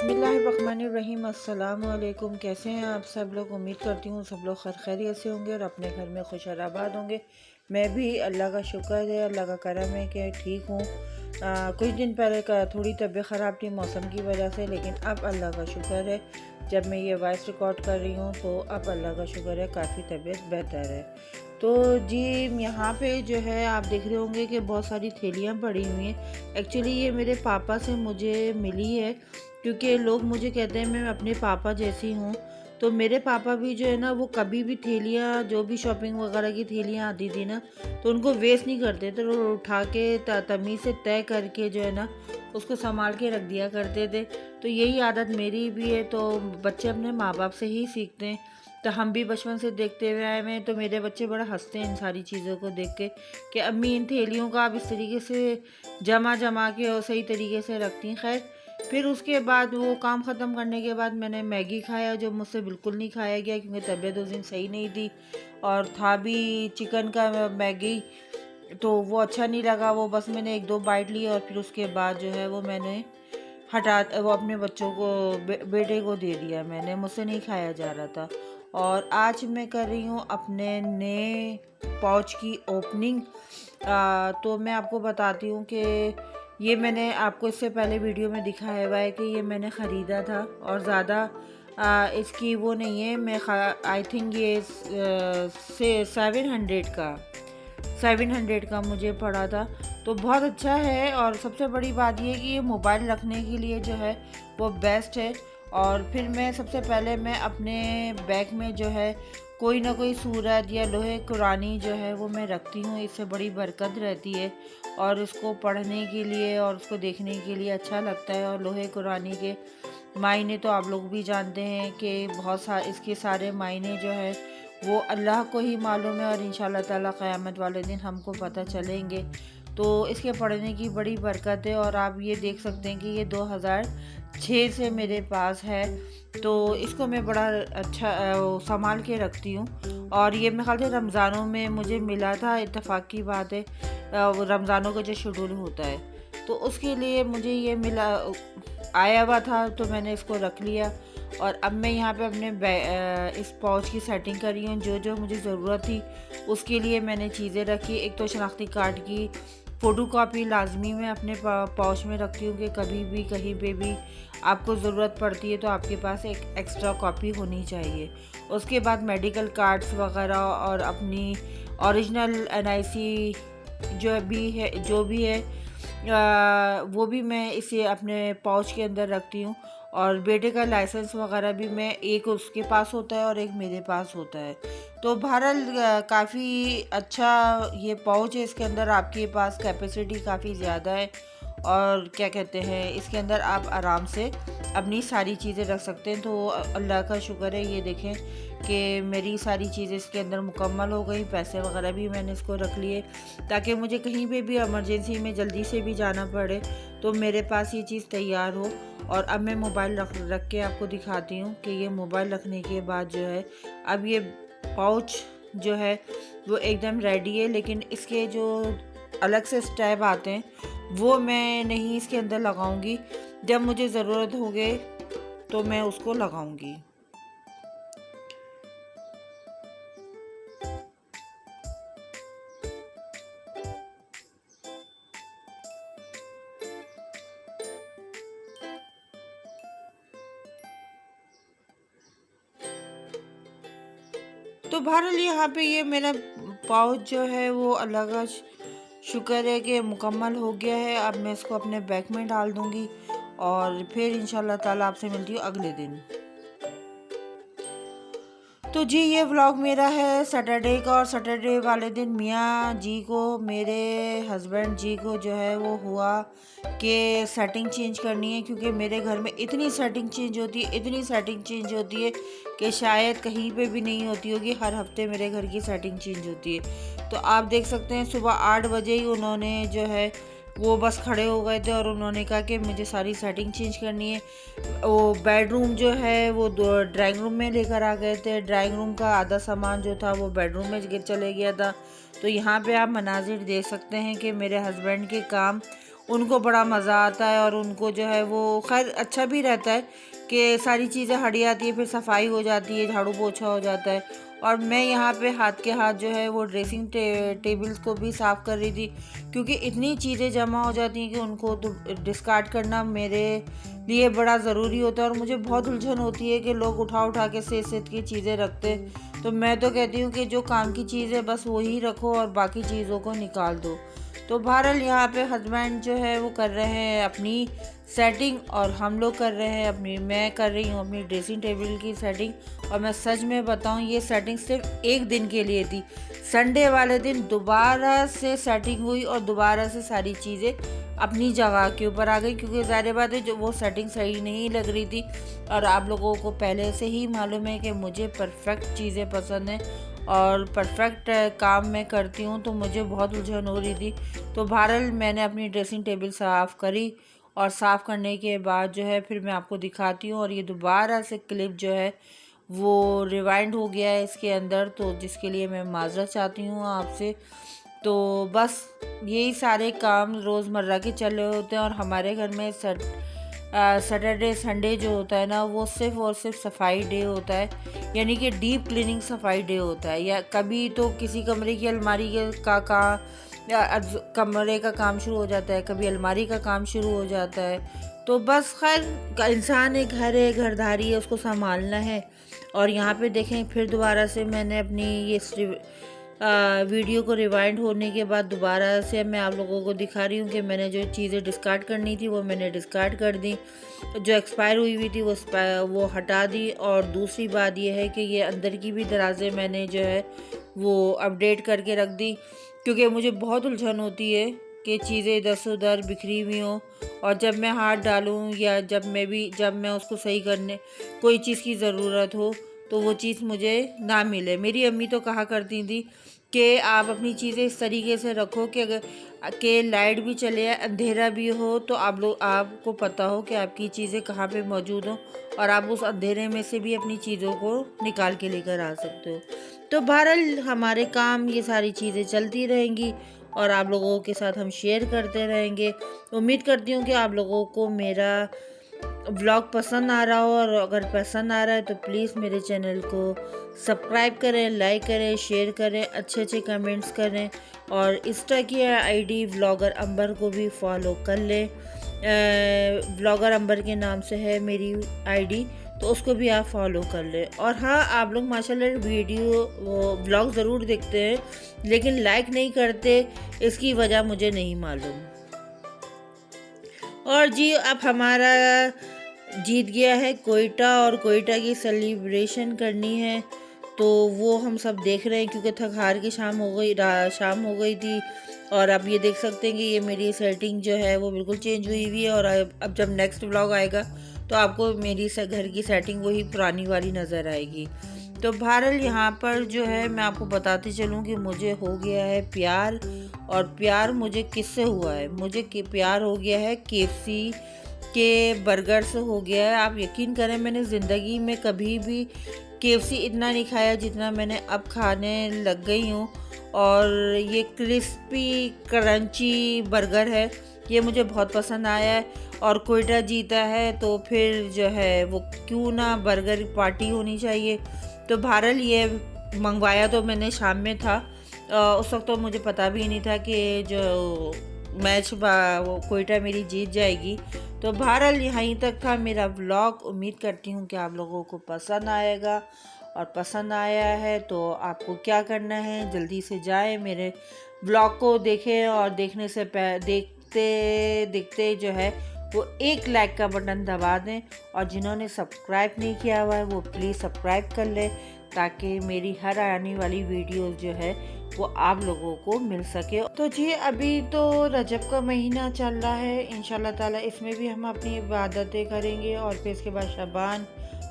बिस्मिल्लाहिर्रहमानिर्रहीम। अस्सलाम वालेकुम। कैसे हैं आप सब लोग? उम्मीद करती हूँ सब लोग खैरियत से होंगे और अपने घर में खुश आबाद होंगे। मैं भी अल्लाह का शुक्र है, अल्लाह का करम है कि ठीक हूँ। कुछ दिन पहले का थोड़ी तबीयत ख़राब थी मौसम की वजह से, लेकिन अब अल्लाह का शुक्र है जब मैं ये वॉइस रिकॉर्ड कर रही हूँ तो अब अल्लाह का शुक्र है काफ़ी तबीयत बेहतर है। तो जी, यहाँ पे जो है आप देख रहे होंगे कि बहुत सारी थैलियाँ पड़ी हुई हैं। एक्चुअली ये मेरे पापा से मुझे मिली है, क्योंकि लोग मुझे कहते हैं मैं अपने पापा जैसी हूँ। तो मेरे पापा भी जो है ना, वो कभी भी थैलियाँ, जो भी शॉपिंग वगैरह की थैलियाँ आती थी ना, तो उनको वेस्ट नहीं करते थे। तो उठा के तमीज़ से तय करके जो है ना, उसको संभाल के रख दिया करते थे। तो यही आदत मेरी भी है। तो बच्चे अपने माँ बाप से ही सीखते हैं। तो हम भी बचपन से देखते हुए आए हैं। तो मेरे बच्चे बड़ा हंसते हैं इन सारी चीज़ों को देख के कि अम्मी इन थैलियों का आप इस तरीके से जमा जमा के और सही तरीके से रखती हैं। खैर, फिर उसके बाद वो काम ख़त्म करने के बाद मैंने मैगी खाया, जो मुझसे बिल्कुल नहीं खाया गया क्योंकि तबीयत उस दिन सही नहीं थी और था भी चिकन का मैगी। तो वो अच्छा नहीं लगा। वो बस मैंने एक दो बाइट ली और फिर उसके बाद जो है वो मैंने वो अपने बच्चों को बेटे को दे दिया मैंने, मुझसे नहीं खाया जा रहा था। और आज मैं कर रही हूँ अपने नए पाउच की ओपनिंग। तो मैं आपको बताती हूँ कि ये मैंने आपको इससे पहले वीडियो में दिखाया हुआ है कि ये मैंने ख़रीदा था और ज़्यादा इसकी वो नहीं है। मैं आई थिंक ये से 700 का मुझे पड़ा था। तो बहुत अच्छा है और सबसे बड़ी बात ये कि ये मोबाइल रखने के लिए जो है वो बेस्ट है। और फिर मैं सबसे पहले मैं अपने बैग में जो है कोई ना कोई सूरत या लोहे कुरानी जो है वो मैं रखती हूँ। इससे बड़ी बरकत रहती है और उसको पढ़ने के लिए और उसको देखने के लिए अच्छा लगता है। और लोहे कुरानी के मायने तो आप लोग भी जानते हैं कि इसके सारे मायने जो है वो अल्लाह को ही मालूम है और इंशाल्लाह ताला क़यामत वाले दिन हमको पता चलेंगे। तो इसके पढ़ने की बड़ी बरकत है। और आप ये देख सकते हैं कि ये 2006 से मेरे पास है। तो इसको मैं बड़ा अच्छा संभाल के रखती हूँ। और ये मेरे ख्याल से रमज़ानों में मुझे मिला था, इत्तेफाक की बात है। रमज़ानों का जो शेड्यूल होता है तो उसके लिए मुझे ये मिला, आया हुआ था, तो मैंने इसको रख लिया। और अब मैं यहाँ पे अपने इस पाउच की सेटिंग कर रही हूँ। जो जो मुझे ज़रूरत थी उसके लिए मैंने चीज़ें रखी। एक तो शनाख्ती कार्ड की फ़ोटो कापी लाजमी मैं अपने पाउच में रखती हूँ कि कभी भी कहीं पे भी आपको ज़रूरत पड़ती है तो आपके पास एक एक्स्ट्रा कॉपी होनी चाहिए। उसके बाद मेडिकल कार्ड्स वगैरह और अपनी ओरिजिनल NIC जो भी है वो भी मैं इसे अपने पाउच के अंदर रखती हूँ। और बेटे का लाइसेंस वगैरह भी मैं, एक उसके पास होता है और एक मेरे पास होता है। तो बहरहाल काफ़ी अच्छा ये पाउच है। इसके अंदर आपके पास कैपेसिटी काफ़ी ज़्यादा है और क्या कहते हैं, इसके अंदर आप आराम से अपनी सारी चीज़ें रख सकते हैं। तो अल्लाह का शुक्र है, ये देखें कि मेरी सारी चीज़ें इसके अंदर मुकम्मल हो गई। पैसे वगैरह भी मैंने इसको रख लिए ताकि मुझे कहीं पे भी इमरजेंसी में जल्दी से भी जाना पड़े तो मेरे पास ये चीज़ तैयार हो। और अब मैं मोबाइल रख के आपको दिखाती हूँ कि ये मोबाइल रखने के बाद जो है अब ये पाउच जो है वो एकदम रेडी है। लेकिन इसके जो अलग से स्टेप आते हैं वो मैं नहीं इसके अंदर लगाऊंगी। जब मुझे ज़रूरत होगी तो मैं उसको लगाऊंगी। तो बहरहाल यहाँ पे ये मेरा पाउच जो है वो अल्लाह का शुक्र है कि मुकम्मल हो गया है। अब मैं इसको अपने बैग में डाल दूँगी और फिर इंशाल्लाह ताला आपसे मिलती हूँ अगले दिन। तो जी, ये व्लॉग मेरा है सैटरडे का। और सैटरडे वाले दिन मियाँ जी को, मेरे हस्बैंड जी को जो है वो हुआ कि सेटिंग चेंज करनी है, क्योंकि मेरे घर में इतनी सेटिंग चेंज होती है कि शायद कहीं पे भी नहीं होती होगी। हर हफ्ते मेरे घर की सेटिंग चेंज होती है। तो आप देख सकते हैं सुबह 8 बजे ही उन्होंने जो है वो बस खड़े हो गए थे और उन्होंने कहा कि मुझे सारी सेटिंग चेंज करनी है। वो बेडरूम जो है वो ड्राइंग रूम में लेकर आ गए थे। ड्राइंग रूम का आधा सामान जो था वो बेडरूम में चले गया था। तो यहाँ पे आप मनाजिर देख सकते हैं कि मेरे हस्बैंड के काम उनको बड़ा मज़ा आता है और उनको जो है वो खैर अच्छा भी रहता है कि सारी चीज़ें हट जाती है, फिर सफाई हो जाती है, झाड़ू पोछा हो जाता है। और मैं यहाँ पे हाथ के हाथ जो है वो ड्रेसिंग टेबल्स को भी साफ़ कर रही थी, क्योंकि इतनी चीज़ें जमा हो जाती हैं कि उनको तो डिस्कार्ड करना मेरे लिए बड़ा ज़रूरी होता है। और मुझे बहुत उलझन होती है कि लोग उठा उठा के सेहत की चीज़ें रखते हैं, तो मैं तो कहती हूँ कि जो काम की चीज़ है बस वही रखो और बाकी चीज़ों को निकाल दो। तो बहरहाल यहाँ पे हस्बैंड जो है वो कर रहे हैं अपनी सेटिंग और हम लोग कर रहे हैं मैं कर रही हूँ अपनी ड्रेसिंग टेबल की सेटिंग। और मैं सच में बताऊँ, ये सेटिंग सिर्फ एक दिन के लिए थी। संडे वाले दिन दोबारा से सेटिंग हुई और दोबारा से सारी चीज़ें अपनी जगह के ऊपर आ गई, क्योंकि ज़ाहिर बात है जो वो सेटिंग सही नहीं लग रही थी। और आप लोगों को पहले से ही मालूम है कि मुझे परफेक्ट चीज़ें पसंद हैं और परफेक्ट काम मैं करती हूँ, तो मुझे बहुत उलझन हो रही थी। तो बहरहाल मैंने अपनी ड्रेसिंग टेबल साफ़ करी और साफ़ करने के बाद जो है फिर मैं आपको दिखाती हूँ। और ये दोबारा से क्लिप जो है वो रिवाइंड हो गया है इसके अंदर, तो जिसके लिए मैं माज़रत चाहती हूँ आपसे। तो बस यही सारे काम रोज़मर्रा के चल रहे होते हैं। और हमारे घर में सैटरडे संडे जो होता है ना, वो सिर्फ़ और सिर्फ सफाई डे होता है, यानी कि डीप क्लीनिंग सफाई डे होता है। या कभी तो किसी कमरे की अलमारी कमरे का काम शुरू हो जाता है, कभी अलमारी का काम शुरू हो जाता है। तो बस खैर इंसान एक घर है, घरदारी है, उसको संभालना है। और यहाँ पे देखें फिर दोबारा से मैंने अपनी ये वीडियो को रिवाइंड होने के बाद दोबारा से मैं आप लोगों को दिखा रही हूँ कि मैंने जो चीज़ें डिस्कार्ड करनी थी वो मैंने डिस्कार्ड कर दी, जो एक्सपायर हुई हुई थी वो हटा दी। और दूसरी बात ये है कि ये अंदर की भी दराज़ें मैंने जो है वो अपडेट करके रख दी, क्योंकि मुझे बहुत उलझन होती है कि चीज़ें इधर से उधर बिखरी हुई हों और जब मैं हाथ डालूँ या जब मैं उसको सही करने कोई चीज़ की ज़रूरत हो तो वो चीज़ मुझे ना मिले। मेरी अम्मी तो कहा करती थी कि आप अपनी चीज़ें इस तरीके से रखो कि अगर के लाइट भी चले या अंधेरा भी हो तो आपको पता हो कि आपकी चीज़ें कहाँ पे मौजूद हो और आप उस अंधेरे में से भी अपनी चीज़ों को निकाल के लेकर आ सकते हो। तो बहरहाल हमारे काम ये सारी चीज़ें चलती रहेंगी और आप लोगों के साथ हम शेयर करते रहेंगे। उम्मीद करती हूँ कि आप लोगों को मेरा व्लॉग पसंद आ रहा हो, और अगर पसंद आ रहा है तो प्लीज़ मेरे चैनल को सब्सक्राइब करें, लाइक करें, शेयर करें, अच्छे अच्छे कमेंट्स करें। और इंस्टा की आईडी व्लॉगर अंबर को भी फॉलो कर लें। व्लॉगर अंबर के नाम से है मेरी आईडी, तो उसको भी आप फॉलो कर लें। और हाँ, आप लोग माशाल्लाह वीडियो व्लॉग ज़रूर देखते हैं, लेकिन लाइक नहीं करते, इसकी वजह मुझे नहीं मालूम। और जी अब हमारा जीत गया है कोयटा, और कोयटा की सेलिब्रेशन करनी है, तो वो हम सब देख रहे हैं, क्योंकि थक हार के शाम हो गई थी। और अब ये देख सकते हैं कि ये मेरी सेटिंग जो है वो बिल्कुल चेंज हुई हुई है। और अब जब नेक्स्ट व्लॉग आएगा तो आपको मेरी घर की सेटिंग वही पुरानी वाली नज़र आएगी। तो बहरहाल यहाँ पर जो है मैं आपको बताती चलूँ कि मुझे हो गया है प्यार। और प्यार मुझे किससे हुआ है? मुझे प्यार हो गया है KFC के बर्गर से हो गया है। आप यकीन करें, मैंने ज़िंदगी में कभी भी KFC इतना नहीं खाया जितना मैंने अब खाने लग गई हूँ। और ये क्रिस्पी क्रंची बर्गर है, ये मुझे बहुत पसंद आया है। और कोयटा जीता है तो फिर जो है वो क्यों ना बर्गर पार्टी होनी चाहिए। तो बहरहाल ये मंगवाया तो मैंने शाम में था, उस वक्त तो मुझे पता भी नहीं था कि जो मैच वो कोयटा मेरी जीत जाएगी। तो बहरहाल यहीं तक था मेरा व्लॉग। उम्मीद करती हूँ कि आप लोगों को पसंद आएगा, और पसंद आया है तो आपको क्या करना है, जल्दी से जाएं मेरे व्लॉग को देखें। और देखने से देखते देखते जो है वो एक लाइक का बटन दबा दें। और जिन्होंने सब्सक्राइब नहीं किया हुआ है वो प्लीज़ सब्सक्राइब कर लें, ताकि मेरी हर आने वाली वीडियो जो है वो आप लोगों को मिल सके। तो जी अभी तो रजब का महीना चल रहा है, इंशाल्लाह ताला इसमें भी हम अपनी इबादतें करेंगे। और फिर इसके बाद शबान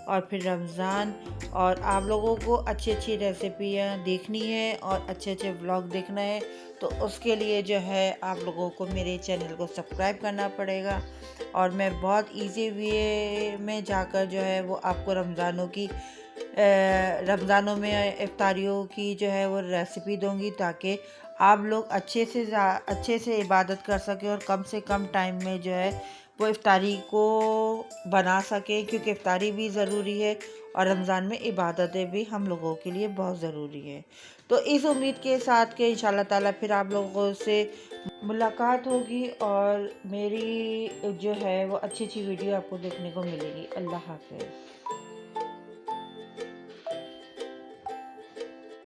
और फिर रमज़ान। और आप लोगों को अच्छी अच्छी रेसिपियाँ देखनी है और अच्छे अच्छे व्लॉग देखना है, तो उसके लिए जो है आप लोगों को मेरे चैनल को सब्सक्राइब करना पड़ेगा। और मैं बहुत इजी वे में जाकर जो है वो आपको रमज़ानों में इफ्तारियों की जो है वो रेसिपी दूंगी, ताकि आप लोग अच्छे से इबादत कर सकें और कम से कम टाइम में जो है वो इफ्तारी को बना सकें, क्योंकि इफ्तारी भी ज़रूरी है और रमज़ान में इबादतें भी हम लोगों के लिए बहुत ज़रूरी है। तो इस उम्मीद के साथ कि इंशाल्लाह ताला फिर आप लोगों से मुलाकात होगी और मेरी जो है वो अच्छी वीडियो आपको देखने को मिलेगी। अल्लाह हाफ़िज़।